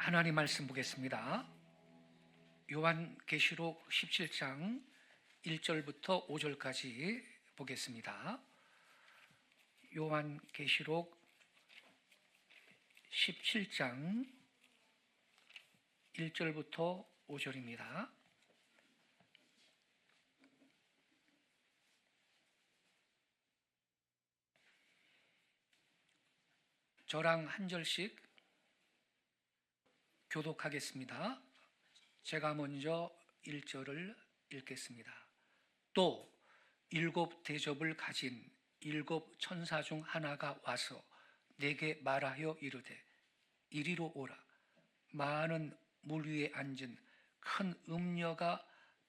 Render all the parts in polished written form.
하나님 말씀 보겠습니다. 요한계시록 17장 1절부터 5절까지 보겠습니다. 요한계시록 17장 1절부터 5절입니다. 저랑 한 절씩 교독하겠습니다. 제가 먼저 1절을 읽겠습니다. 또 7 대접을 가진 7 천사 중 하나가 와서 내게 말하여 이르되 이리로 오라. 많은 물 위에 앉은 큰 음녀가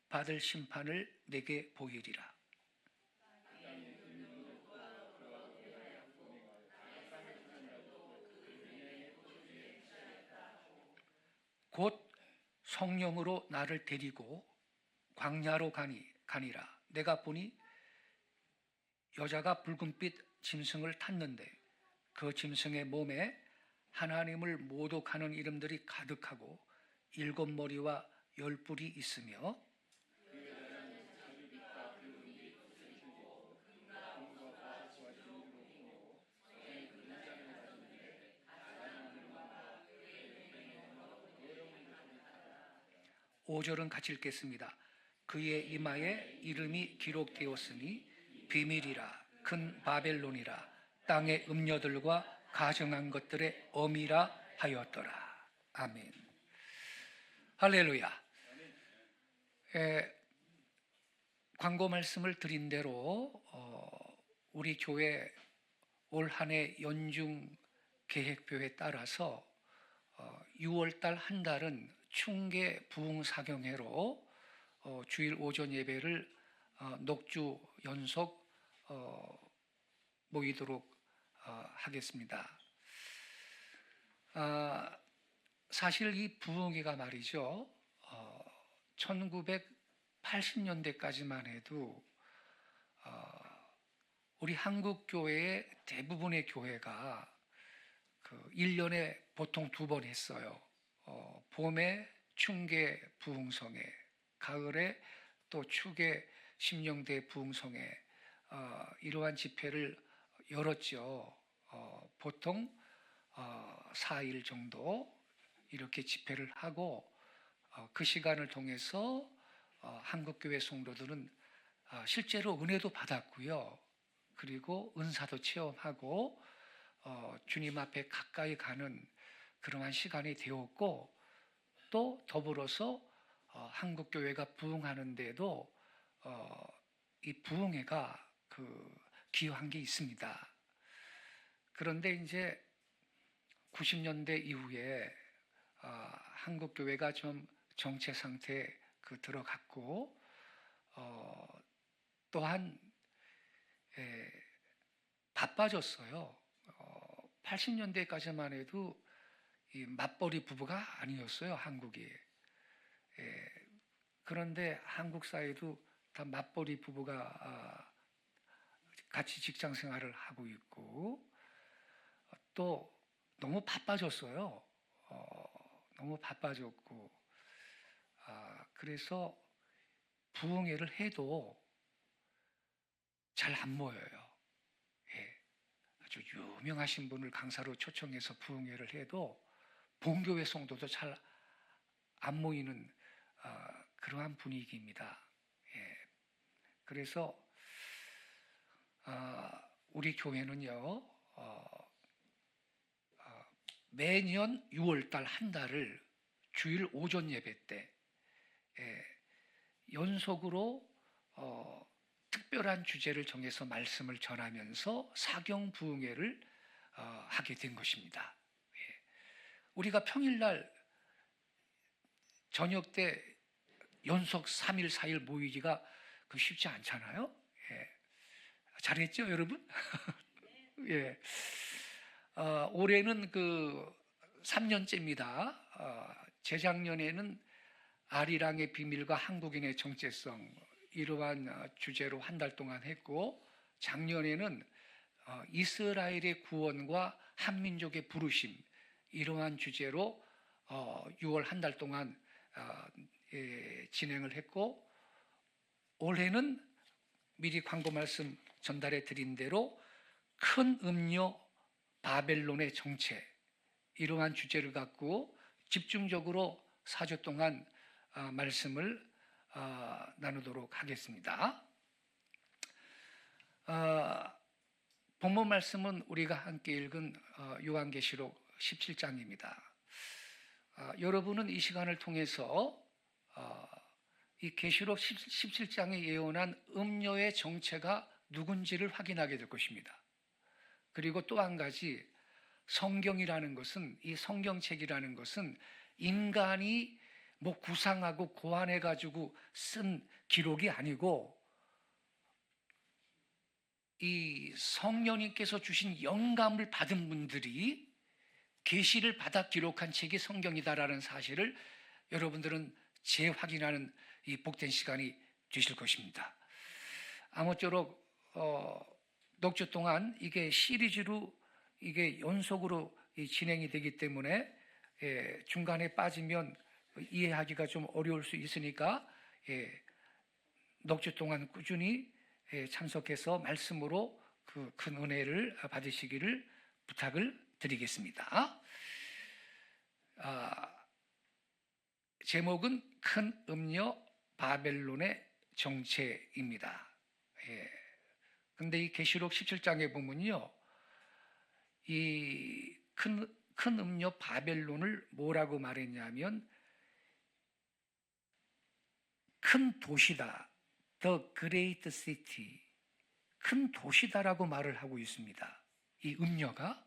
받을 심판을 내게 보이리라. 곧 성령으로 나를 데리고 광야로 가니라. 내가 보니 여자가 붉은빛 짐승을 탔는데 그 짐승의 몸에 하나님을 모독하는 이름들이 가득하고 7 머리와 10 뿔이 있으며 (5절은) 같이 읽겠습니다. 그의 이마에 이름이 기록되었으니 비밀이라 큰 바벨론이라 땅의 음녀들과 가증한 것들의 어미라 하였더라. 아멘. 할렐루야. 광고 말씀을 드린 대로 우리 교회 올 한 해 연중 계획표에 따라서 6월달 한 달은 충계 부흥사경회로 주일 오전 예배를 녹주 연속 모이도록 하겠습니다. 사실 이 부흥회가 말이죠, 1980년대까지만 해도 우리 한국 교회의 대부분의 교회가 1년에 보통 2번 했어요. 봄에 충계 부흥성회, 가을에 또 추계 심령대 부흥성회, 이러한 집회를 열었죠. 보통 4일 정도 이렇게 집회를 하고 그 시간을 통해서 한국교회 성도들은 실제로 은혜도 받았고요. 그리고 은사도 체험하고 주님 앞에 가까이 가는 그러한 시간이 되었고, 또 더불어서 한국교회가 부흥하는 데도 이 부흥회가 기여한 게 있습니다. 그런데 이제 90년대 이후에 한국교회가 좀 정체 상태에 들어갔고, 또한 바빠졌어요. 80년대까지만 해도 이 맞벌이 부부가 아니었어요, 한국이. 그런데 한국 사회도 다 맞벌이 부부가 같이 직장 생활을 하고 있고, 또 너무 바빠졌어요. 너무 바빠졌고, 그래서 부흥회를 해도 잘 안 모여요. 아주 유명하신 분을 강사로 초청해서 부흥회를 해도 본교회 성도도 잘 안 모이는 그러한 분위기입니다. 그래서 우리 교회는요, 매년 6월달 한 달을 주일 오전 예배 때 연속으로 특별한 주제를 정해서 말씀을 전하면서 사경 부흥회를 하게 된 것입니다. 우리가 평일날 저녁 때 연속 3일, 4일 모이기가 쉽지 않잖아요. 잘했죠, 여러분? 예. 올해는 3년째입니다. 재작년에는 아리랑의 비밀과 한국인의 정체성, 이러한 주제로 한 달 동안 했고, 작년에는 이스라엘의 구원과 한민족의 부르심, 이러한 주제로 6월 한 달 동안 진행을 했고, 올해는 미리 광고 말씀 전달해 드린 대로 큰 음료 바벨론의 정체, 이러한 주제를 갖고 집중적으로 4주 동안 말씀을 나누도록 하겠습니다. 본문 말씀은 우리가 함께 읽은 요한계시록 17장입니다. 여러분은 이 시간을 통해서 이 계시록 17장에 예언한 음료의 정체가 누군지를 확인하게 될 것입니다. 그리고 또 한 가지, 성경이라는 것은, 이 성경책이라는 것은 인간이 뭐 구상하고 고안해 가지고 쓴 기록이 아니고, 이 성령님께서 주신 영감을 받은 분들이 계시를 받아 기록한 책이 성경이다라는 사실을 여러분들은 재확인하는 이 복된 시간이 되실 것입니다. 아무쪼록 넉 주 동안 이게 시리즈로, 이게 연속으로 진행이 되기 때문에 중간에 빠지면 이해하기가 좀 어려울 수 있으니까 넉 주 동안 꾸준히 참석해서 말씀으로 그 큰 은혜를 받으시기를 부탁을 드리겠습니다. 제목은 큰 음료 바벨론의 정체입니다. 근데 이 계시록 17장에 보면요, 이 큰 음료 바벨론을 뭐라고 말했냐면 큰 도시다, the great city, 큰 도시다라고 말을 하고 있습니다. 이 음료가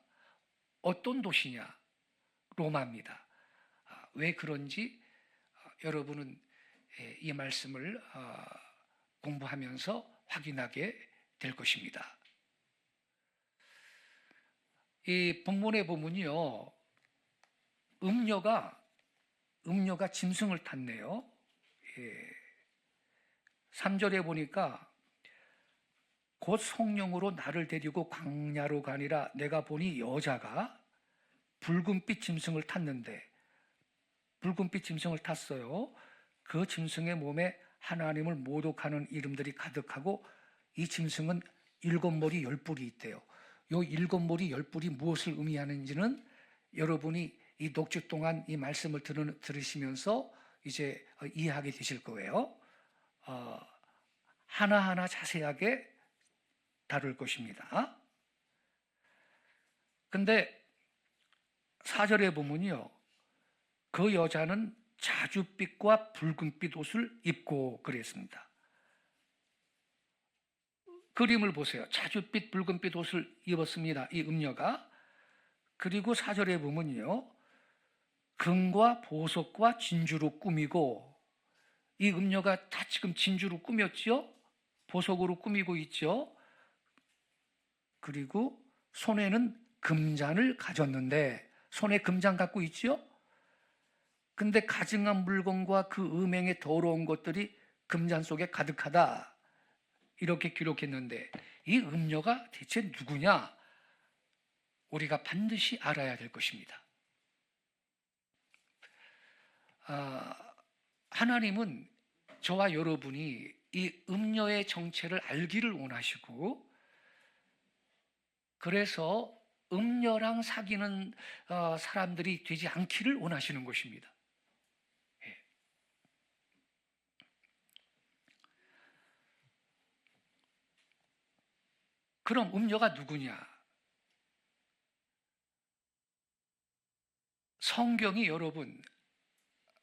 어떤 도시냐? 로마입니다. 왜 그런지 여러분은 이 말씀을 공부하면서 확인하게 될 것입니다. 이 본문에 보면요, 음료가 짐승을 탔네요. 3절에 보니까 곧 성령으로 나를 데리고 광야로 가니라. 내가 보니 여자가 붉은빛 짐승을 탔는데, 붉은빛 짐승을 탔어요. 그 짐승의 몸에 하나님을 모독하는 이름들이 가득하고, 이 짐승은 7머리 10뿔이 있대요. 이 7머리 10뿔이 무엇을 의미하는지는 여러분이 이 넉 주 동안 이 말씀을 들으시면서 이제 이해하게 되실 거예요. 하나하나 자세하게 다룰 것입니다. 근데 4절에 보면요, 그 여자는 자줏빛과 붉은빛 옷을 입고 그랬습니다. 그림을 보세요. 자줏빛, 붉은빛 옷을 입었습니다, 이 음녀가. 그리고 4절에 보면요, 금과 보석과 진주로 꾸미고, 이 음녀가 다 지금 진주로 꾸몄죠? 보석으로 꾸미고 있죠? 그리고 손에는 금잔을 가졌는데, 손에 금잔 갖고 있죠? 근데 가증한 물건과 그 음행의 더러운 것들이 금잔 속에 가득하다, 이렇게 기록했는데, 이 음녀가 대체 누구냐? 우리가 반드시 알아야 될 것입니다. 하나님은 저와 여러분이 이 음녀의 정체를 알기를 원하시고, 그래서 음녀랑 사귀는 사람들이 되지 않기를 원하시는 것입니다. 그럼 음녀가 누구냐? 성경이 여러분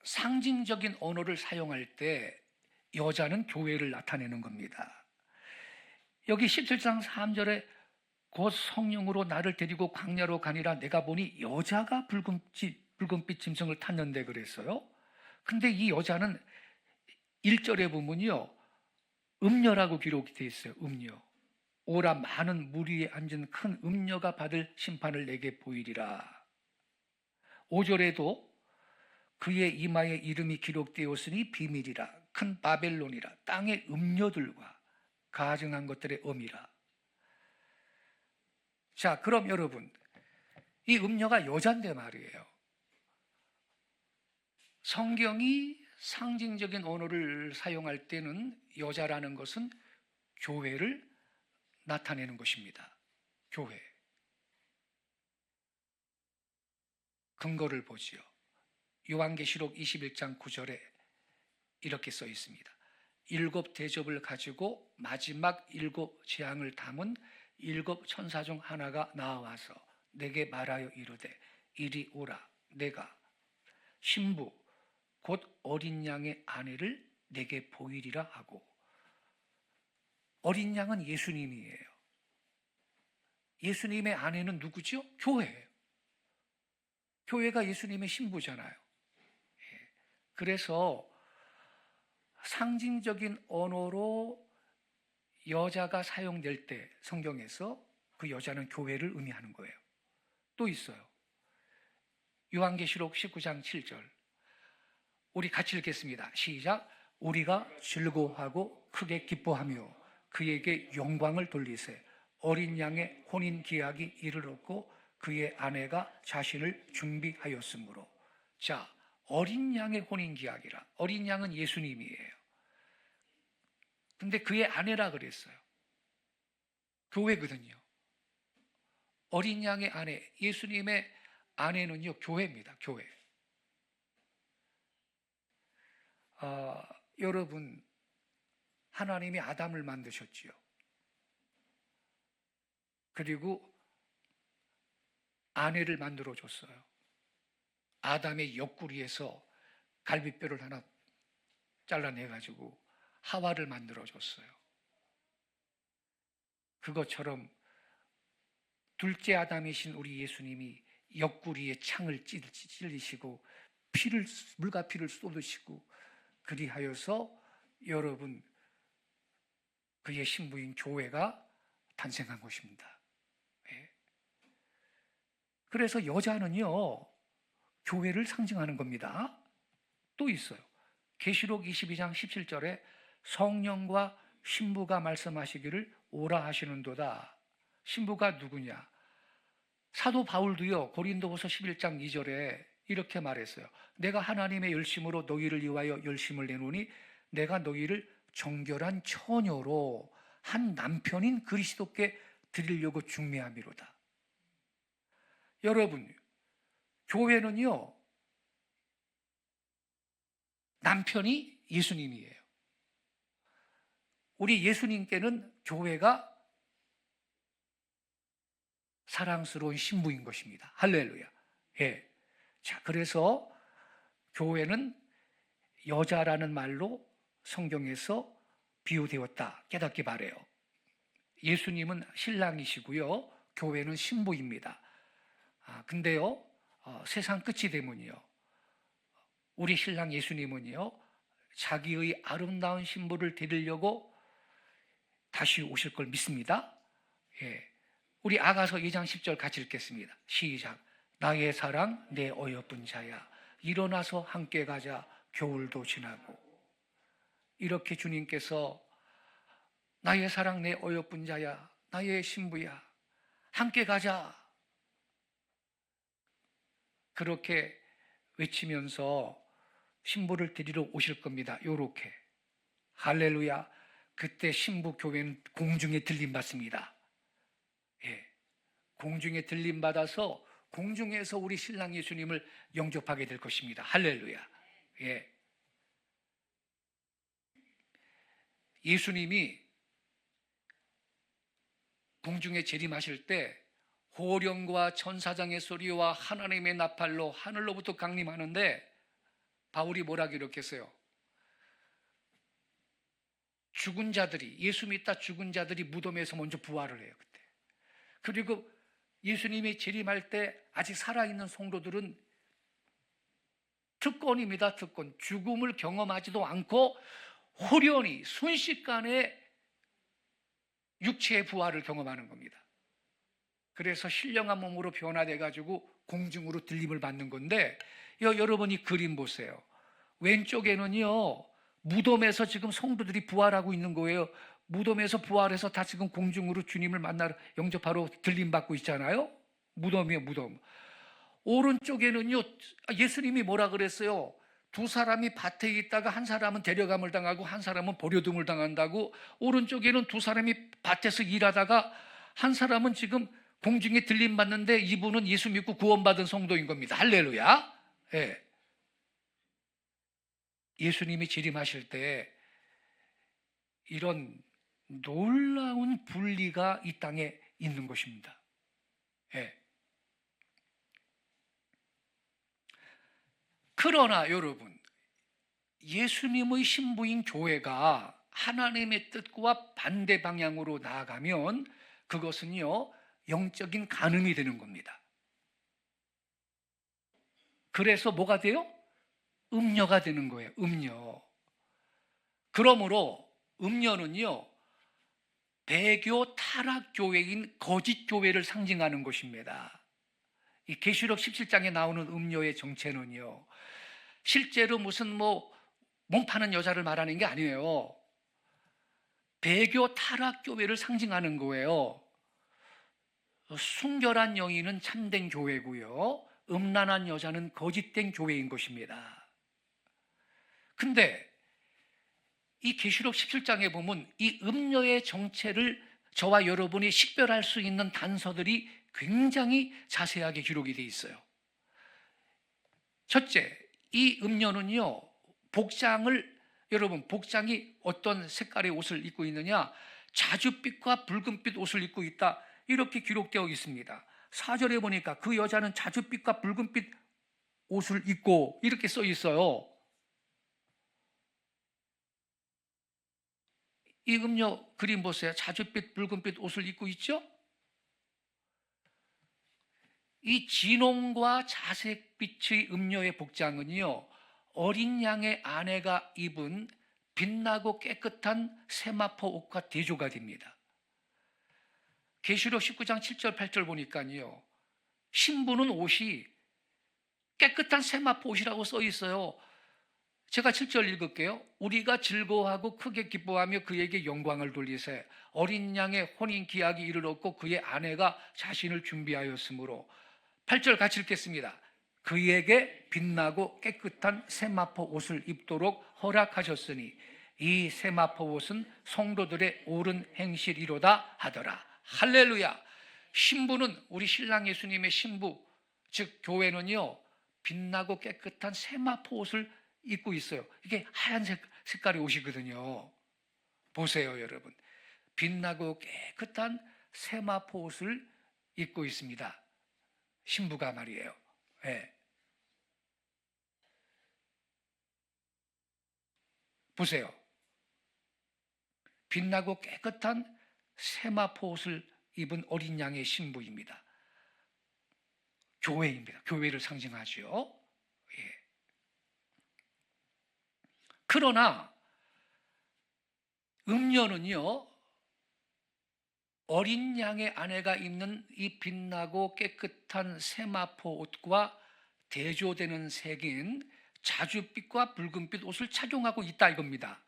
상징적인 언어를 사용할 때 여자는 교회를 나타내는 겁니다. 여기 17장 3절에 곧 성령으로 나를 데리고 광야로 가니라. 내가 보니 여자가 붉은빛 짐승을 탔는데 그랬어요. 근데 이 여자는 1절에 보면요, 음녀라고 기록이 되어 있어요. 음녀. 오라 많은 물 위에 앉은 큰 음녀가 받을 심판을 내게 보이리라. 5절에도 그의 이마에 이름이 기록되었으니 비밀이라. 큰 바벨론이라. 땅의 음녀들과 가증한 것들의 엄이라. 자, 그럼 여러분, 이 음녀가 여잔데 말이에요. 성경이 상징적인 언어를 사용할 때는 여자라는 것은 교회를 나타내는 것입니다. 교회. 근거를 보지요. 요한계시록 21장 9절에 이렇게 써 있습니다. 7 대접을 가지고 마지막 7 재앙을 담은 7 천사 중 하나가 나와서 내게 말하여 이르되 이리 오라. 내가 신부 곧 어린 양의 아내를 내게 보이리라 하고. 어린 양은 예수님이에요. 예수님의 아내는 누구죠? 교회예요. 교회가 예수님의 신부잖아요. 그래서 상징적인 언어로 여자가 사용될 때 성경에서 그 여자는 교회를 의미하는 거예요. 또 있어요. 요한계시록 19장 7절. 우리 같이 읽겠습니다. 시작. 우리가 즐거워하고 크게 기뻐하며 그에게 영광을 돌리세. 어린 양의 혼인 기약이 이르렀고 그의 아내가 자신을 준비하였으므로. 자, 어린 양의 혼인 기약이라. 어린 양은 예수님이에요. 근데 그의 아내라 그랬어요. 교회거든요. 어린 양의 아내, 예수님의 아내는요, 교회입니다. 교회. 여러분, 하나님이 아담을 만드셨지요. 그리고 아내를 만들어 줬어요. 아담의 옆구리에서 갈비뼈를 하나 잘라내가지고 하와를 만들어 줬어요. 그것처럼 둘째 아담이신 우리 예수님이 옆구리에 창을 찔리시고 물과 피를 쏟으시고 그리하여서 여러분 그의 신부인 교회가 탄생한 것입니다. 네. 그래서 여자는요 교회를 상징하는 겁니다. 또 있어요. 계시록 22장 17절에 성령과 신부가 말씀하시기를 오라 하시는도다. 신부가 누구냐? 사도 바울도요 고린도후서 11장 2절에 이렇게 말했어요. 내가 하나님의 열심으로 너희를 위하여 열심을 내노니 내가 너희를 정결한 처녀로 한 남편인 그리스도께 드리려고 중매함이로다. 여러분, 교회는요 남편이 예수님이에요. 우리 예수님께는 교회가 사랑스러운 신부인 것입니다. 할렐루야. 예. 자, 그래서 교회는 여자라는 말로 성경에서 비유되었다. 깨닫기 바래요. 예수님은 신랑이시고요. 교회는 신부입니다. 근데요, 세상 끝이 되면요, 우리 신랑 예수님은요, 자기의 아름다운 신부를 데리려고 다시 오실 걸 믿습니다. 예. 우리 아가서 2장 10절 같이 읽겠습니다. 시작. 나의 사랑 내 어여쁜 자야 일어나서 함께 가자 겨울도 지나고. 이렇게 주님께서 나의 사랑 내 어여쁜 자야 나의 신부야 함께 가자 그렇게 외치면서 신부를 데리러 오실 겁니다. 요렇게. 할렐루야. 그때 신부 교회는 공중에 들림받습니다. 예. 공중에 들림받아서 공중에서 우리 신랑 예수님을 영접하게 될 것입니다. 할렐루야. 예. 예수님이 공중에 재림하실 때 호령과 천사장의 소리와 하나님의 나팔로 하늘로부터 강림하는데 바울이 뭐라 기록했어요? 죽은 자들이, 예수 믿다 죽은 자들이 무덤에서 먼저 부활을 해요. 그때. 그리고 예수님이 재림할 때 아직 살아있는 성도들은 특권입니다. 특권. 죽음을 경험하지도 않고 호련히 순식간에 육체의 부활을 경험하는 겁니다. 그래서 신령한 몸으로 변화돼 가지고 공중으로 들림을 받는 건데 여러분이 그림 보세요. 왼쪽에는요 무덤에서 지금 성도들이 부활하고 있는 거예요. 무덤에서 부활해서 다 지금 공중으로 주님을 만나러 영접하러 들림받고 있잖아요. 무덤이에요, 무덤. 오른쪽에는요 예수님이 뭐라 그랬어요? 두 사람이 밭에 있다가 한 사람은 데려감을 당하고 한 사람은 버려둠을 당한다고. 오른쪽에는 두 사람이 밭에서 일하다가 한 사람은 지금 공중에 들림 받는데 이분은 예수 믿고 구원받은 성도인 겁니다. 할렐루야. 예. 예수님이 재림하실 때 이런 놀라운 분리가 이 땅에 있는 것입니다. 예. 그러나 여러분, 예수님의 신부인 교회가 하나님의 뜻과 반대 방향으로 나아가면 그것은요, 영적인 간음이 되는 겁니다. 그래서 뭐가 돼요? 음녀가 되는 거예요. 음녀. 그러므로 음녀는요, 배교 타락교회인 거짓 교회를 상징하는 것입니다. 이 계시록 17장에 나오는 음녀의 정체는요, 실제로 무슨 몸 파는 여자를 말하는 게 아니에요. 배교 타락교회를 상징하는 거예요. 순결한 여인은 참된 교회고요, 음란한 여자는 거짓된 교회인 것입니다. 근데 이 계시록 17장에 보면 이 음녀의 정체를 저와 여러분이 식별할 수 있는 단서들이 굉장히 자세하게 기록이 되어 있어요. 첫째, 이 음녀는요, 여러분, 복장이 어떤 색깔의 옷을 입고 있느냐? 자줏빛과 붉은빛 옷을 입고 있다, 이렇게 기록되어 있습니다. 4절에 보니까 그 여자는 자줏빛과 붉은빛 옷을 입고, 이렇게 써 있어요. 이 음녀 그림 보세요. 자줏빛 붉은빛 옷을 입고 있죠? 이 진홍과 자색빛의 음녀의 복장은요, 어린 양의 아내가 입은 빛나고 깨끗한 세마포 옷과 대조가 됩니다. 계시록 19장 7절 8절 보니까요, 신부는 옷이 깨끗한 세마포 옷이라고 써 있어요. 제가 7절 읽을게요. 우리가 즐거워하고 크게 기뻐하며 그에게 영광을 돌리세. 어린 양의 혼인 기약이 이르렀고 그의 아내가 자신을 준비하였으므로. 8절 같이 읽겠습니다. 그에게 빛나고 깨끗한 세마포 옷을 입도록 허락하셨으니 이 세마포 옷은 성도들의 옳은 행실이로다 하더라. 할렐루야. 신부는, 우리 신랑 예수님의 신부, 즉 교회는요, 빛나고 깨끗한 세마포 옷을 입고 있어요. 이게 하얀 색깔의 옷이거든요. 보세요, 여러분. 빛나고 깨끗한 세마포 옷을 입고 있습니다. 신부가 말이에요. 네. 보세요. 빛나고 깨끗한 세마포 옷을 입은 어린 양의 신부입니다. 교회입니다. 교회를 상징하죠. 예. 그러나 음녀는요, 어린 양의 아내가 입는 이 빛나고 깨끗한 세마포 옷과 대조되는 색인 자줏빛과 붉은빛 옷을 착용하고 있다 이겁니다.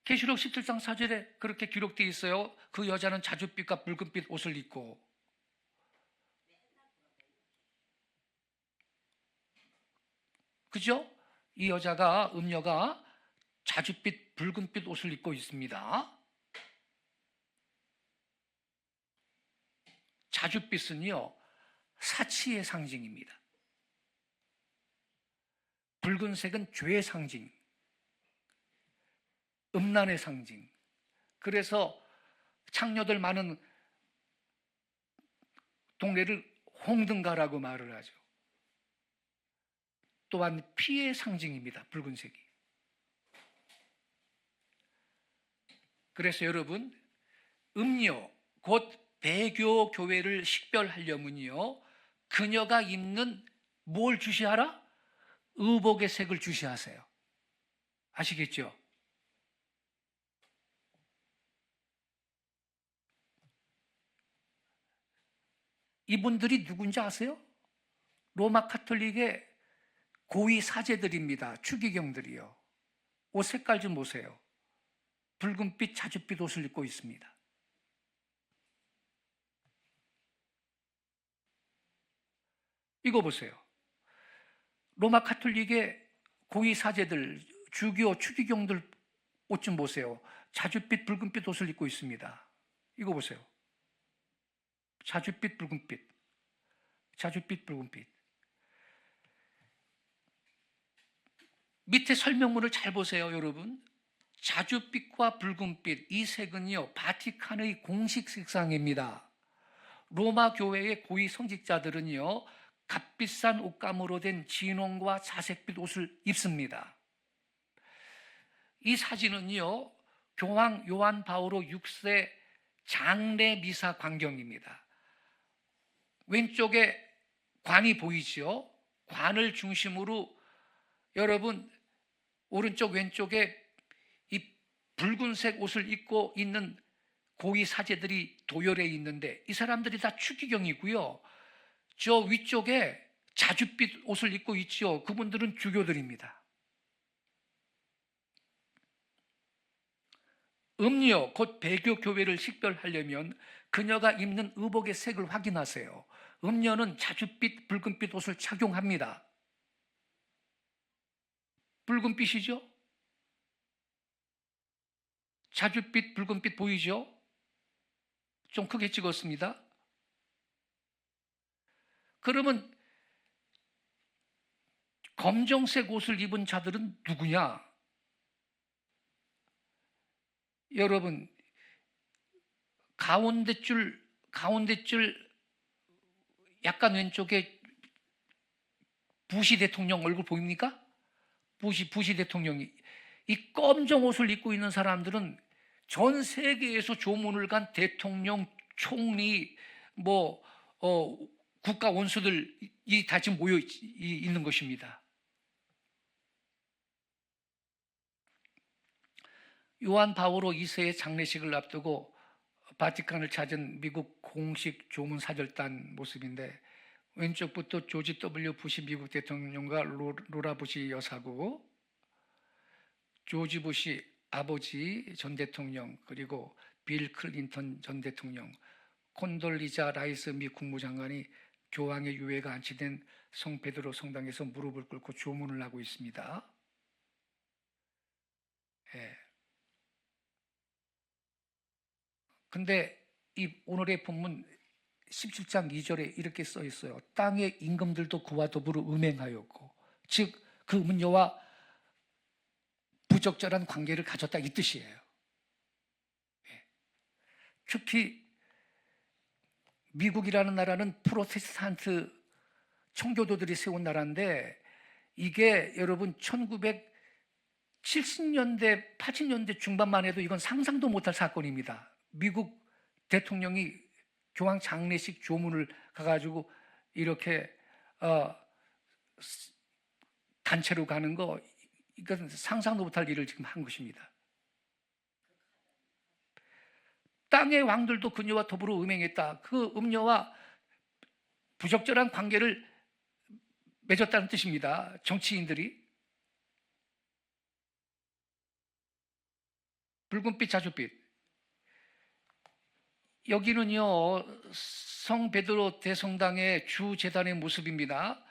계시록 17장 4절에 그렇게 기록되어 있어요. 그 여자는 자줏빛과 붉은빛 옷을 입고. 그죠? 이 여자가, 음녀가 자줏빛 붉은빛 옷을 입고 있습니다. 자줏빛은요, 사치의 상징입니다. 붉은색은 죄의 상징, 음란의 상징. 그래서 창녀들 많은 동네를 홍등가라고 말을 하죠. 또한 피의 상징입니다. 붉은색이. 그래서 여러분, 음녀 곧 배교 교회를 식별하려면요, 그녀가 입는 뭘 주시하라? 의복의 색을 주시하세요. 아시겠죠? 이분들이 누군지 아세요? 로마 카톨릭의 고위 사제들입니다. 추기경들이요. 옷 색깔 좀 보세요. 붉은빛 자줏빛 옷을 입고 있습니다. 이거 보세요. 로마 가톨릭의 고위 사제들, 주교, 추기경들 옷 좀 보세요. 자줏빛, 붉은빛 옷을 입고 있습니다. 이거 보세요. 자줏빛, 붉은빛. 자줏빛, 붉은빛. 밑에 설명문을 잘 보세요, 여러분. 자줏빛과 붉은빛, 이 색은요, 바티칸의 공식 색상입니다. 로마 교회의 고위 성직자들은요, 값비싼 옷감으로 된 진홍과 자색빛 옷을 입습니다. 이 사진은요, 교황 요한 바오로 6세 장례 미사 광경입니다. 왼쪽에 관이 보이죠? 관을 중심으로 여러분 오른쪽 왼쪽에 이 붉은색 옷을 입고 있는 고위 사제들이 도열해 있는데 이 사람들이 다 추기경이고요. 저 위쪽에 자줏빛 옷을 입고 있죠. 그분들은 주교들입니다. 음료, 곧 배교 교회를 식별하려면 그녀가 입는 의복의 색을 확인하세요. 음료는 자줏빛, 붉은빛 옷을 착용합니다. 붉은빛이죠? 자줏빛, 붉은빛 보이죠? 좀 크게 찍었습니다. 그러면 검정색 옷을 입은 자들은 누구냐? 여러분, 가운데 줄 약간 왼쪽에 부시 대통령 얼굴 보입니까? 부시 대통령이 이 검정 옷을 입고 있는 사람들은 전 세계에서 조문을 간 대통령, 총리, 국가 원수들이 다 지금 모여 있는 것입니다. 요한 바오로 2세의 장례식을 앞두고 바티칸을 찾은 미국 공식 조문 사절단 모습인데 왼쪽부터 조지 W 부시 미국 대통령과 로라 부시 여사고 조지 부시 아버지 전 대통령 그리고 빌 클린턴 전 대통령 콘돌리자 라이스 미 국무장관이 교황의 유해가 안치된 성 베드로 성당에서 무릎을 꿇고 조문을 하고 있습니다. 예. 근데 이 오늘의 본문 17장 2절에 이렇게 써 있어요. 땅의 임금들도 그와 더불어 음행하였고, 즉 그 음녀와 부적절한 관계를 가졌다 이 뜻이에요. 특히 미국이라는 나라는 프로테스탄트 청교도들이 세운 나라인데 이게 여러분 1970년대, 80년대 중반만 해도 이건 상상도 못할 사건입니다. 미국 대통령이 교황 장례식 조문을 가가지고 이렇게 단체로 가는 거 이건 상상도 못할 일을 지금 한 것입니다. 땅의 왕들도 그녀와 더불어 음행했다. 그 음녀와 부적절한 관계를 맺었다는 뜻입니다. 정치인들이. 붉은빛, 자줏빛. 여기는요, 성 베드로 대성당의 주재단의 모습입니다.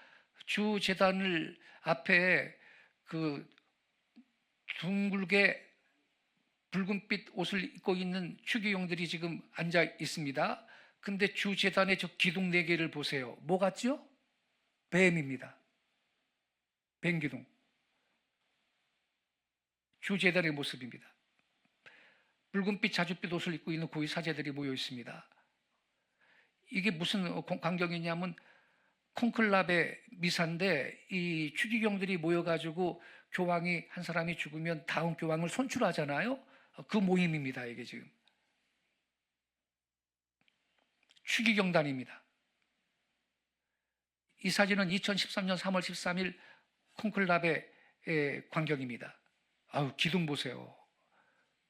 주재단을 앞에 그 둥글게 붉은빛 옷을 입고 있는 추기용들이 지금 앉아 있습니다. 근데 주재단의 저 기둥 4개를 보세요. 뭐 같죠? 뱀입니다. 뱀 기둥. 주재단의 모습입니다. 붉은빛 자줏빛 옷을 입고 있는 고위 사제들이 모여 있습니다. 이게 무슨 광경이냐면 콘클라베 미사인데 이 추기경들이 모여가지고 교황이 한 사람이 죽으면 다음 교황을 선출하잖아요. 그 모임입니다. 이게 지금 추기경단입니다. 이 사진은 2013년 3월 13일 콘클라베의 광경입니다. 아우 기둥 보세요.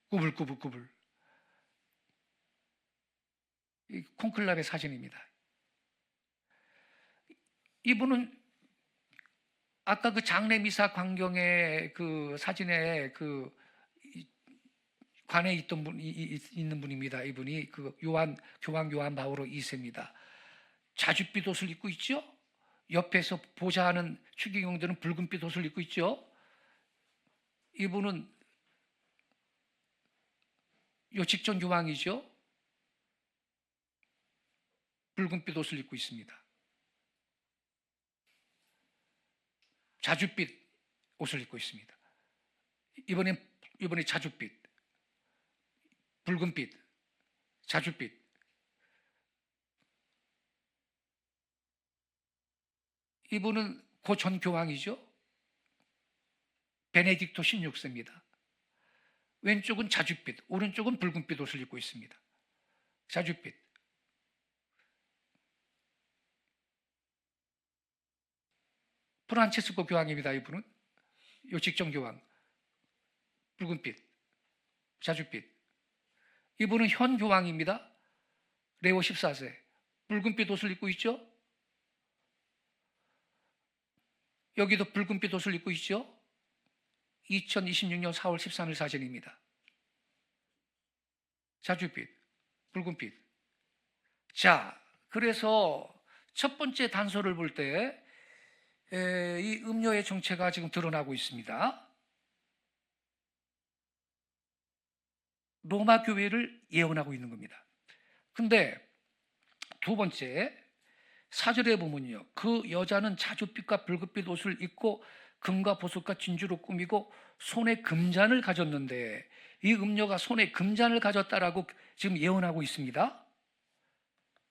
꾸불꾸불꾸불. 이 콘클라베 사진입니다. 이분은 아까 그 장례 미사 광경의 그 사진에 그 관에 있던 있는 분입니다. 이분이 그 교황 요한 바오로 2세입니다. 자줏빛 옷을 입고 있죠. 옆에서 보좌하는 추기경들은 붉은빛 옷을 입고 있죠. 이분은 요직전 교황이죠. 붉은빛 옷을 입고 있습니다. 자줏빛 옷을 입고 있습니다. 이번에 자줏빛, 붉은빛, 자줏빛. 이분은 고 전 교황이죠. 베네딕토 16세입니다. 왼쪽은 자줏빛, 오른쪽은 붉은빛 옷을 입고 있습니다. 자줏빛. 프란체스코 교황입니다. 이분은 요직전 교황, 붉은빛, 자줏빛. 이분은 현 교황입니다. 레오 14세. 붉은빛 옷을 입고 있죠. 여기도 붉은빛 옷을 입고 있죠. 2026년 4월 13일 사진입니다. 자줏빛, 붉은빛. 자, 그래서 첫 번째 단서를 볼 때 이 음료의 정체가 지금 드러나고 있습니다. 로마 교회를 예언하고 있는 겁니다. 근데 두 번째, 4절에 보면요, 그 여자는 자줏빛과 붉은빛 옷을 입고 금과 보석과 진주로 꾸미고 손에 금잔을 가졌는데, 이 음녀가 손에 금잔을 가졌다라고 지금 예언하고 있습니다.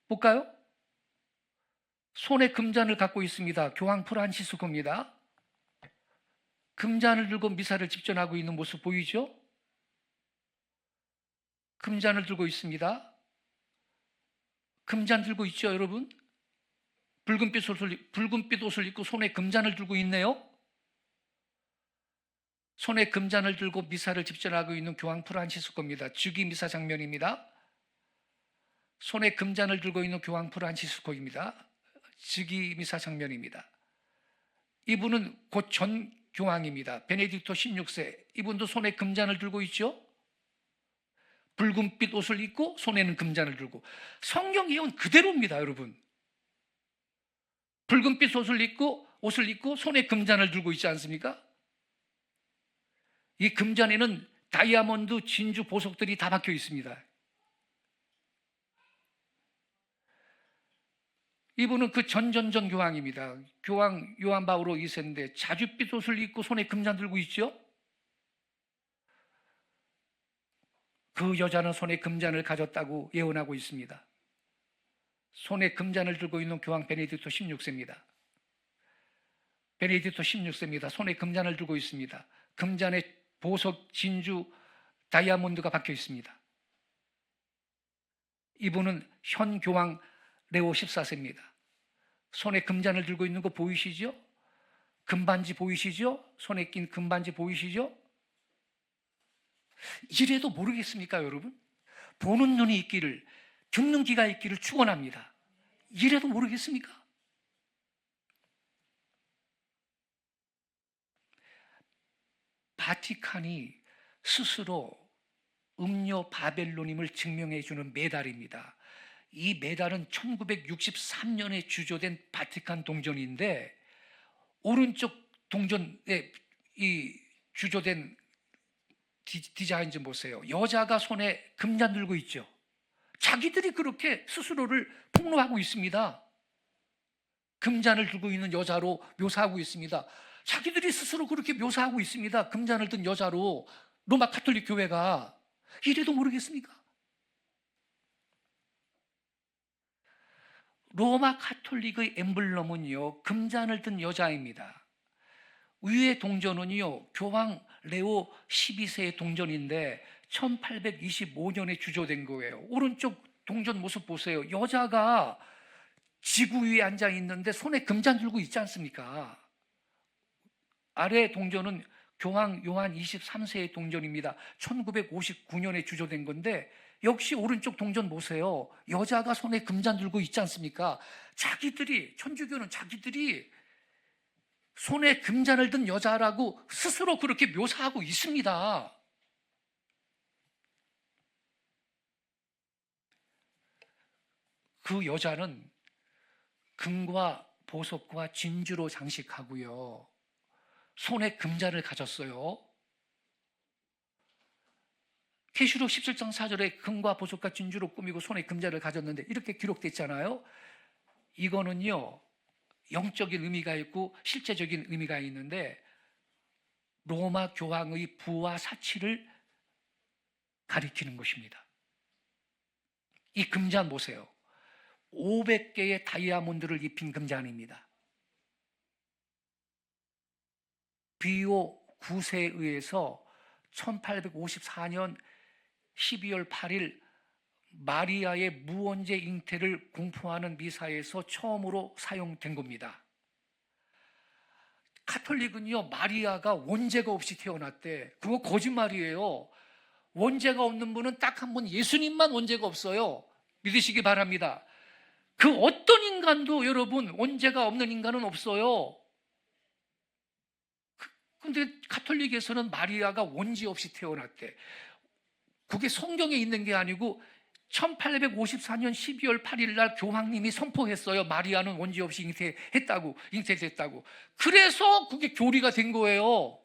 볼까요? 손에 금잔을 갖고 있습니다. 교황 프란시스코입니다. 금잔을 들고 미사를 집전하고 있는 모습 보이죠? 금잔을 들고 있습니다. 금잔 들고 있죠, 여러분? 붉은빛 옷을 입고 손에 금잔을 들고 있네요. 손에 금잔을 들고 미사를 집전하고 있는 교황 프란시스코입니다. 주기 미사 장면입니다. 손에 금잔을 들고 있는 교황 프란시스코입니다. 주기 미사 장면입니다. 이분은 곧 전 교황입니다. 베네딕토 16세. 이분도 손에 금잔을 들고 있죠. 붉은빛 옷을 입고 손에는 금잔을 들고. 성경 예언 그대로입니다, 여러분. 붉은빛 옷을 입고 손에 금잔을 들고 있지 않습니까? 이 금잔에는 다이아몬드, 진주, 보석들이 다 박혀 있습니다. 이분은 그 전전전 교황입니다. 교황 요한 바오로 2세인데 자줏빛 옷을 입고 손에 금잔 들고 있죠. 그 여자는 손에 금잔을 가졌다고 예언하고 있습니다. 손에 금잔을 들고 있는 교황 베네딕토 16세입니다. 베네딕토 16세입니다. 손에 금잔을 들고 있습니다. 금잔에 보석, 진주, 다이아몬드가 박혀 있습니다. 이분은 현 교황 레오 14세입니다. 손에 금잔을 들고 있는 거 보이시죠? 금반지 보이시죠? 손에 낀 금반지 보이시죠? 이래도 모르겠습니까, 여러분? 보는 눈이 있기를, 듣는 귀가 있기를 축원합니다. 이래도 모르겠습니까? 바티칸이 스스로 음료 바벨론임을 증명해 주는 메달입니다. 이 메달은 1963년에 주조된 바티칸 동전인데, 오른쪽 동전에 이 주조된 디자인 좀 보세요. 여자가 손에 금잔 들고 있죠. 자기들이 그렇게 스스로를 폭로하고 있습니다. 금잔을 들고 있는 여자로 묘사하고 있습니다. 자기들이 스스로 그렇게 묘사하고 있습니다. 금잔을 든 여자로. 로마 가톨릭 교회가. 이래도 모르겠습니까? 로마 가톨릭의 엠블럼은요, 금잔을 든 여자입니다. 위의 동전은요, 교황 레오 12세의 동전인데 1825년에 주조된 거예요. 오른쪽 동전 모습 보세요. 여자가 지구 위에 앉아 있는데 손에 금잔 들고 있지 않습니까? 아래 동전은 교황 요한 23세의 동전입니다. 1959년에 주조된 건데, 역시 오른쪽 동전 보세요. 여자가 손에 금잔 들고 있지 않습니까? 천주교는 자기들이 손에 금잔을 든 여자라고 스스로 그렇게 묘사하고 있습니다. 그 여자는 금과 보석과 진주로 장식하고요. 손에 금잔을 가졌어요. 계시록 17장 4절에 금과 보석과 진주로 꾸미고 손에 금잔을 가졌는데 이렇게 기록됐잖아요. 이거는요, 영적인 의미가 있고 실제적인 의미가 있는데 로마 교황의 부와 사치를 가리키는 것입니다. 이 금잔 보세요. 500개의 다이아몬드를 입힌 금잔입니다. 비오 9세에 의해서 1854년 12월 8일 마리아의 무원죄 잉태를 공포하는 미사에서 처음으로 사용된 겁니다. 카톨릭은요, 마리아가 원죄가 없이 태어났대. 그거 거짓말이에요. 원죄가 없는 분은 딱 한 분, 예수님만 원죄가 없어요. 믿으시기 바랍니다. 그 어떤 인간도 여러분 원죄가 없는 인간은 없어요. 근데 카톨릭에서는 마리아가 원죄 없이 태어났대. 그게 성경에 있는 게 아니고 1854년 12월 8일 날 교황님이 선포했어요. 마리아는 원죄 없이 잉태됐다고. 그래서 그게 교리가 된 거예요.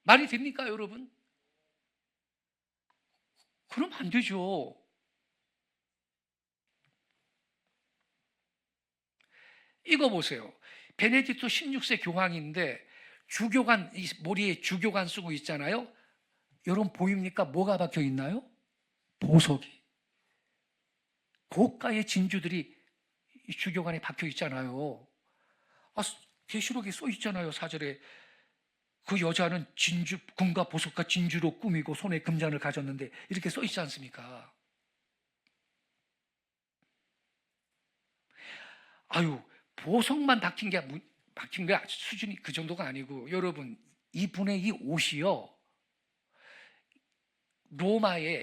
말이 됩니까, 여러분? 그럼 안 되죠. 이거 보세요. 베네딕토 16세 교황인데 주교관, 이 머리에 주교관 쓰고 있잖아요. 여러분 보입니까? 뭐가 박혀 있나요? 보석이. 고가의 진주들이 주교관에 박혀 있잖아요. 계시록에 써 있잖아요. 4절에 그 여자는 진주, 금과 보석과 진주로 꾸미고 손에 금잔을 가졌는데 이렇게 써 있지 않습니까? 보석만 박힌 게 수준이 그 정도가 아니고, 여러분 이분의 이 옷이요,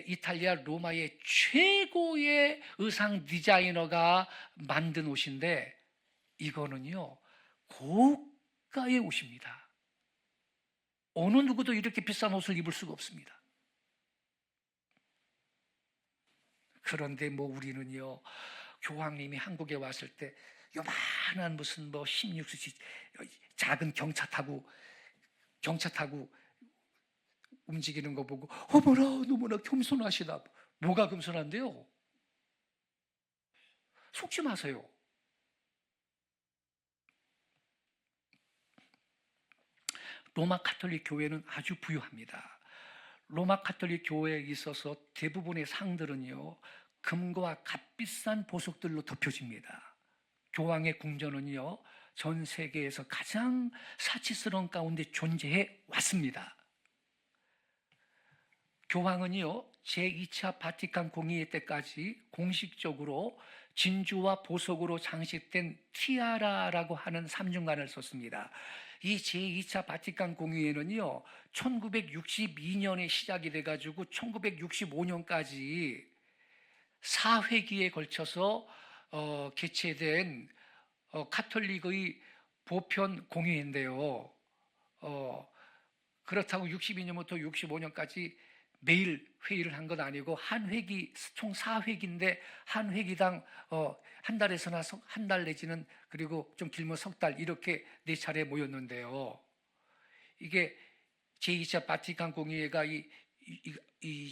이탈리아 로마의 최고의 의상 디자이너가 만든 옷인데 이거는요 고가의 옷입니다. 어느 누구도 이렇게 비싼 옷을 입을 수가 없습니다. 그런데 우리는요, 교황님이 한국에 왔을 때 요만한 무슨 16수 작은 경차 타고 움직이는 거 보고 어머나 너무나 겸손하시다. 뭐가 겸손한데요? 속지 마세요. 로마 가톨릭 교회는 아주 부유합니다. 로마 가톨릭 교회에 있어서 대부분의 상들은요 금과 값비싼 보석들로 덮여집니다. 교황의 궁전은요 전 세계에서 가장 사치스러운 가운데 존재해 왔습니다. 교황은요 제2차 바티칸 공의회 때까지 공식적으로 진주와 보석으로 장식된 티아라라고 하는 삼중관을 썼습니다. 이 제2차 바티칸 공의회는요 1962년에 시작이 돼가지고 1965년까지 4회기에 걸쳐서 개최된 카톨릭의 보편 공의회인데요. 그렇다고 62년부터 65년까지 매일 회의를 한 건 아니고 한 회기, 총 4회기인데 한 회기당 한 달에서나 한 달 내지는 그리고 좀 길면 석 달 이렇게 4차례 모였는데요. 이게 제2차 바티칸 공의회가 이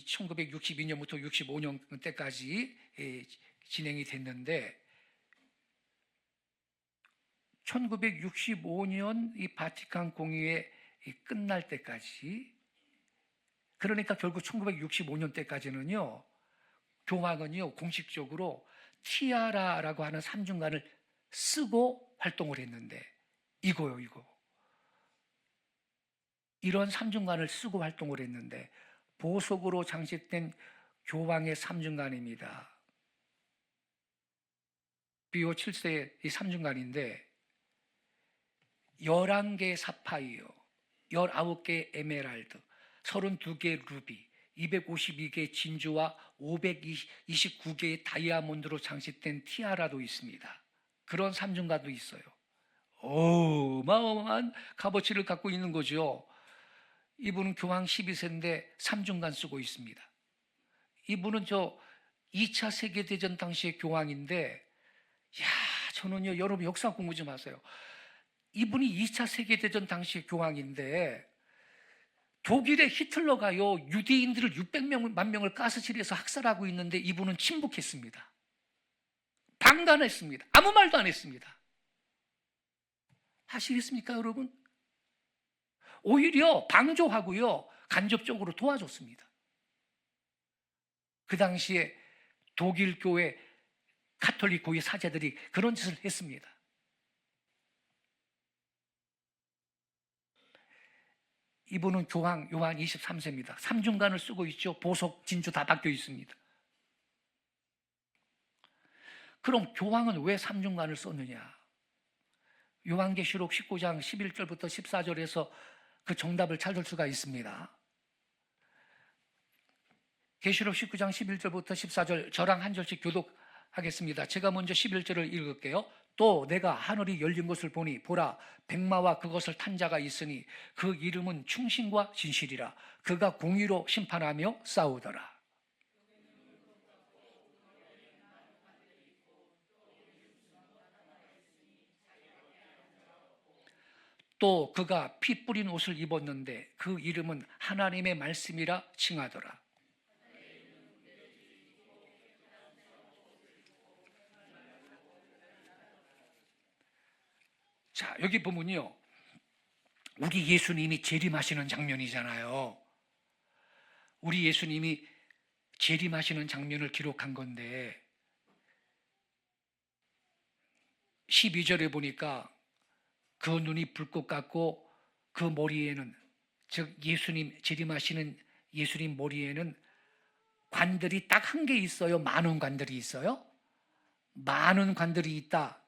1962년부터 65년 때까지 진행이 됐는데 1965년 이 바티칸 공의회 끝날 때까지, 그러니까 결국 1965년 때까지는요 교황은요 공식적으로 티아라라고 하는 삼중관을 쓰고 활동을 했는데 이거 이런 삼중관을 쓰고 활동을 했는데 보석으로 장식된 교황의 삼중관입니다. 비오 7세의 이 삼중관인데 11개의 사파이어, 19개의 에메랄드, 32개의 루비, 252개의 진주와 529개의 다이아몬드로 장식된 티아라도 있습니다. 그런 삼중관도 있어요. 어마어마한 값어치를 갖고 있는 거죠. 이분은 교황 12세인데 삼중관 쓰고 있습니다. 이분은 2차 세계대전 당시의 교황인데, 저는요, 여러분 역사 공부 좀 하세요. 이분이 2차 세계대전 당시 교황인데 독일의 히틀러가요, 유대인들을 600만 명을 가스실에서 학살하고 있는데 이분은 침묵했습니다. 방관했습니다. 아무 말도 안 했습니다. 아시겠습니까, 여러분? 오히려 방조하고요, 간접적으로 도와줬습니다. 그 당시에 독일 교회 가톨릭 고위 사제들이 그런 짓을 했습니다. 이분은 교황 요한 23세입니다. 삼중간을 쓰고 있죠. 보석, 진주 다 박혀 있습니다. 그럼 교황은 왜 삼중간을 썼느냐? 요한계시록 19장 11절부터 14절에서 그 정답을 찾을 수가 있습니다. 계시록 19장 11절부터 14절 저랑 한 절씩 교독하겠습니다. 제가 먼저 11절을 읽을게요. 또 내가 하늘이 열린 것을 보니 보라 백마와 그것을 탄 자가 있으니 그 이름은 충신과 진실이라. 그가 공의로 심판하며 싸우더라. 또 그가 피 뿌린 옷을 입었는데 그 이름은 하나님의 말씀이라 칭하더라. 자, 여기 보면요, 우리 예수님이 재림하시는 장면이잖아요. 우리 예수님이 재림하시는 장면을 기록한 건데 12절에 보니까 그 눈이 불꽃 같고 그 머리에는, 즉 예수님 재림하시는 예수님 머리에는 관들이 딱 한 개 있어요? 많은 관들이 있어요? 많은 관들이 있다,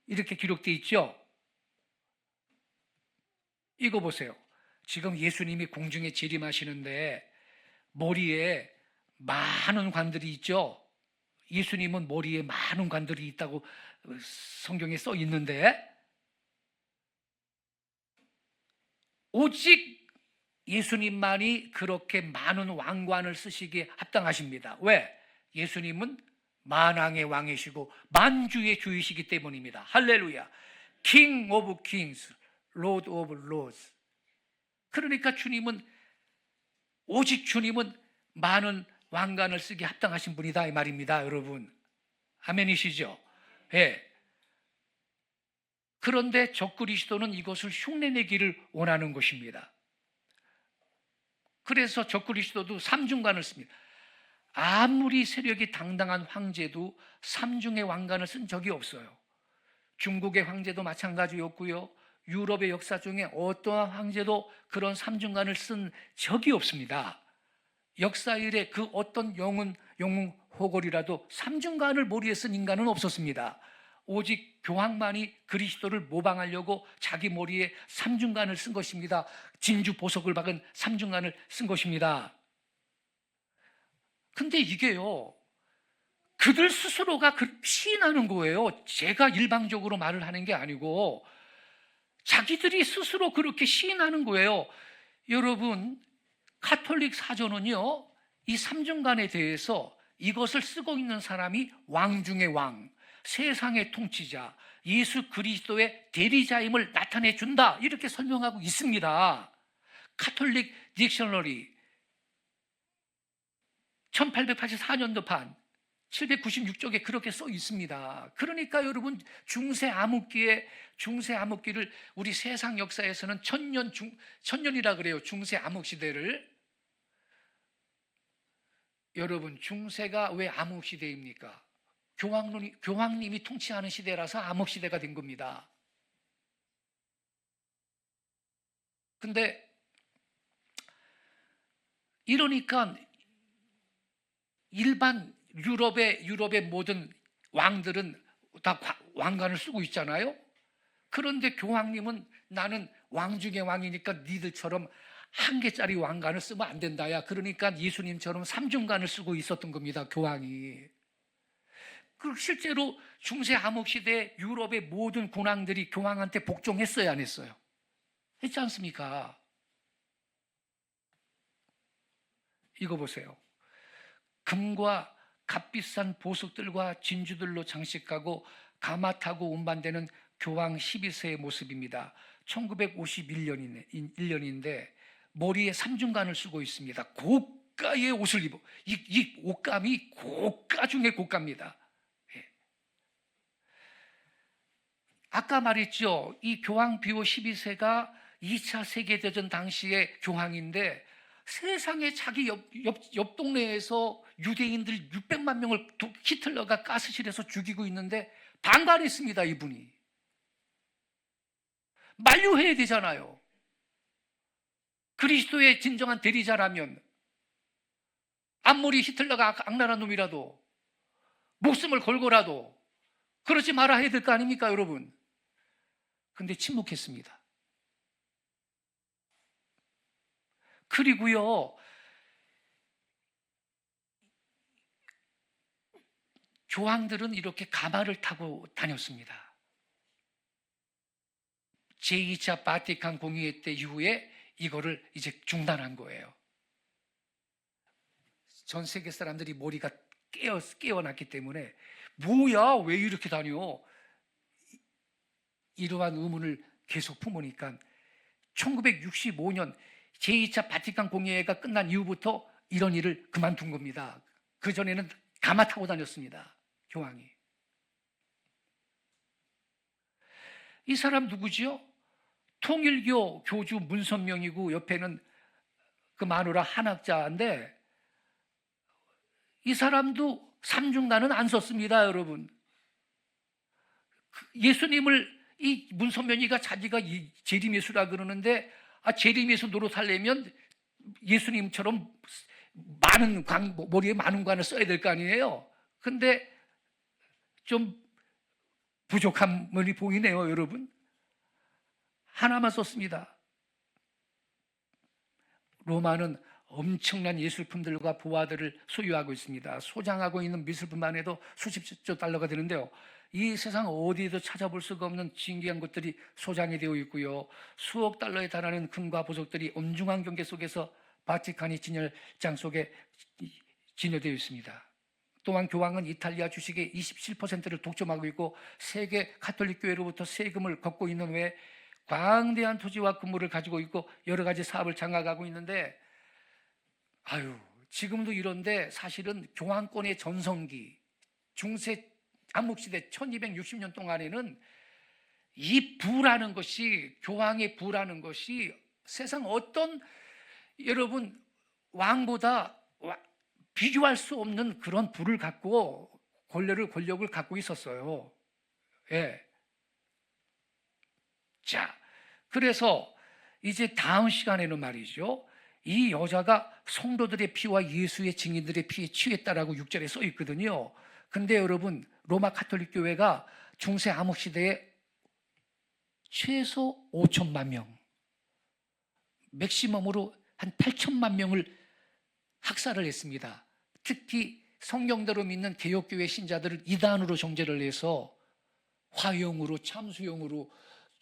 이렇게 기록되어 있죠. 이거 보세요. 지금 예수님이 공중에 재림하시는데 머리에 많은 관들이 있죠. 예수님은 머리에 많은 관들이 있다고 성경에 써 있는데 오직 예수님만이 그렇게 많은 왕관을 쓰시기에 합당하십니다. 왜? 예수님은 만왕의 왕이시고 만주의 주이시기 때문입니다. 할렐루야. King of Kings, Lord of Lords. 그러니까 오직 주님은 많은 왕관을 쓰기에 합당하신 분이다, 이 말입니다, 여러분. 아멘이시죠? 예. 그런데 적그리스도는 이것을 흉내내기를 원하는 것입니다. 그래서 적그리스도도 삼중관을 씁니다. 아무리 세력이 당당한 황제도 삼중의 왕관을 쓴 적이 없어요. 중국의 황제도 마찬가지였고요, 유럽의 역사 중에 어떠한 황제도 그런 삼중관을 쓴 적이 없습니다. 역사 이래 그 어떤 영웅 호걸이라도 삼중관을 머리에 쓴 인간은 없었습니다. 오직 교황만이 그리스도를 모방하려고 자기 머리에 삼중관을 쓴 것입니다. 진주 보석을 박은 삼중관을 쓴 것입니다. 근데 이게요, 그들 스스로가 시인하는 거예요. 제가 일방적으로 말을 하는 게 아니고 자기들이 스스로 그렇게 시인하는 거예요. 여러분, 가톨릭 사전은요, 이 삼중간에 대해서 이것을 쓰고 있는 사람이 왕 중의 왕, 세상의 통치자, 예수 그리스도의 대리자임을 나타내 준다, 이렇게 설명하고 있습니다. 가톨릭 딕셔너리 1884년도판 796쪽에 그렇게 써 있습니다. 그러니까 여러분, 중세 암흑기를 우리 세상 역사에서는 천년이라 그래요. 중세 암흑 시대를. 여러분, 중세가 왜 암흑 시대입니까? 교황님이 통치하는 시대라서 암흑 시대가 된 겁니다. 근데 이러니까 일반 유럽의 모든 왕들은 다 왕관을 쓰고 있잖아요. 그런데 교황님은 나는 왕 중의 왕이니까 니들처럼 한 개짜리 왕관을 쓰면 안 된다야. 그러니까 예수님처럼 삼중관을 쓰고 있었던 겁니다, 교황이. 실제로 중세 암흑 시대 유럽의 모든 군왕들이 교황한테 복종했어요, 안 했어요? 했지 않습니까? 이거 보세요. 금과 값비싼 보석들과 진주들로 장식하고 가마타고 운반되는 교황 12세의 모습입니다. 1951년인데 머리에 삼중간을 쓰고 있습니다. 고가의 옷을 입어, 이 옷감이 고가 중에 고가입니다. 예. 아까 말했죠. 이 교황 비오 12세가 2차 세계대전 당시의 교황인데 세상에 자기 옆 동네에서 유대인들 600만 명을 히틀러가 가스실에서 죽이고 있는데 방관했습니다. 이분이. 만류해야 되잖아요. 그리스도의 진정한 대리자라면 아무리 히틀러가 악랄한 놈이라도 목숨을 걸고라도 그러지 말아야 될 거 아닙니까, 여러분? 근데 침묵했습니다. 그리고요, 교황들은 이렇게 가마를 타고 다녔습니다. 제2차 바티칸 공의회 때 이후에 이거를 이제 중단한 거예요. 전 세계 사람들이 머리가 깨어났기 때문에 뭐야, 왜 이렇게 다녀? 이러한 의문을 계속 품으니까 1965년 제2차 바티칸 공의회가 끝난 이후부터 이런 일을 그만둔 겁니다. 그전에는 가마 타고 다녔습니다. 교황이. 이 사람 누구지요? 통일교 교주 문선명이고 옆에는 그 마누라 한학자인데 이 사람도 삼중간은 안 썼습니다, 여러분. 예수님을 이 문선명이가 자기가 재림예수라 그러는데 재림예수 노릇하려면 예수님처럼 많은 머리에 많은 관을 써야 될 거 아니에요. 근데 좀 부족한 면이 보이네요, 여러분. 하나만 썼습니다. 로마는 엄청난 예술품들과 보화들을 소유하고 있습니다. 소장하고 있는 미술품만 해도 수십조 달러가 되는데요. 이 세상 어디에도 찾아볼 수가 없는 진귀한 것들이 소장이 되어 있고요. 수억 달러에 달하는 금과 보석들이 엄중한 경계 속에서 바티칸이 진열장 속에 진열되어 있습니다. 또한 교황은 이탈리아 주식의 27%를 독점하고 있고 세계 가톨릭 교회로부터 세금을 걷고 있는 외에 광대한 토지와 건물을 가지고 있고 여러 가지 사업을 장악하고 있는데 지금도 이런데 사실은 교황권의 전성기 중세 암흑시대 1260년 동안에는 이 부라는 것이, 교황의 부라는 것이 세상 어떤 여러분 왕보다 비교할 수 없는 그런 부를 갖고 권력을 갖고 있었어요. 예. 자, 그래서 이제 다음 시간에는 말이죠. 이 여자가 성도들의 피와 예수의 증인들의 피에 취했다라고 6절에 써 있거든요. 근데 여러분, 로마 가톨릭 교회가 중세 암흑 시대에 최소 5천만 명, 맥시멈으로 한 8천만 명을 학살을 했습니다. 특히 성경대로 믿는 개혁교회 신자들을 이단으로 정죄를 해서 화형으로, 참수형으로,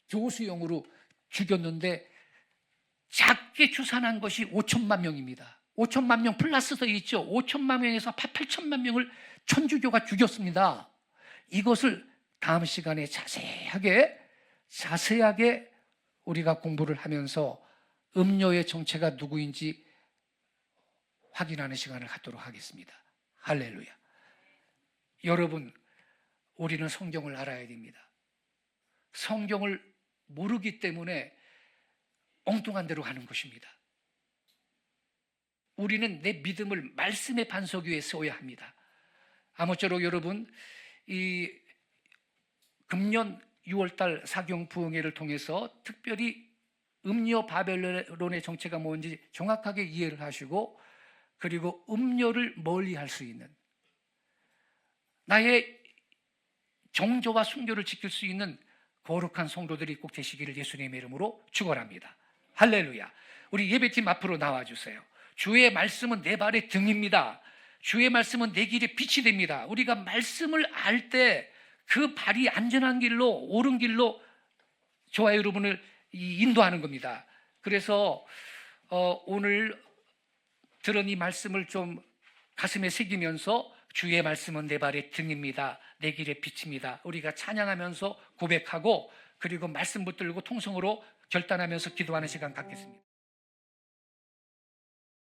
교수형으로 죽였는데 작게 추산한 것이 5천만 명입니다. 5천만 명 플러스 더 있죠. 5천만 명에서 8천만 명을 천주교가 죽였습니다. 이것을 다음 시간에 자세하게 우리가 공부를 하면서 음료의 정체가 누구인지 확인하는 시간을 갖도록 하겠습니다. 할렐루야. 여러분, 우리는 성경을 알아야 됩니다. 성경을 모르기 때문에 엉뚱한 데로 가는 것입니다. 우리는 내 믿음을 말씀의 반석 위에 세워야 합니다. 아무쪼록 여러분, 이 금년 6월달 사경 부흥회를 통해서 특별히 음료 바벨론의 정체가 뭔지 정확하게 이해를 하시고, 그리고 음료를 멀리할 수 있는, 나의 정조와 순교를 지킬 수 있는 거룩한 성도들이 꼭 되시기를 예수님의 이름으로 축원합니다. 할렐루야. 우리 예배팀 앞으로 나와주세요. 주의 말씀은 내 발의 등입니다. 주의 말씀은 내 길의 빛이 됩니다. 우리가 말씀을 알 때 그 발이 안전한 길로, 옳은 길로 저와 여러분을 인도하는 겁니다. 그래서 오늘 들은 이 말씀을 좀 가슴에 새기면서 주의 말씀은 내 발의 등입니다. 내 길의 빛입니다. 우리가 찬양하면서 고백하고 그리고 말씀 붙들고 통성으로 결단하면서 기도하는 시간 갖겠습니다.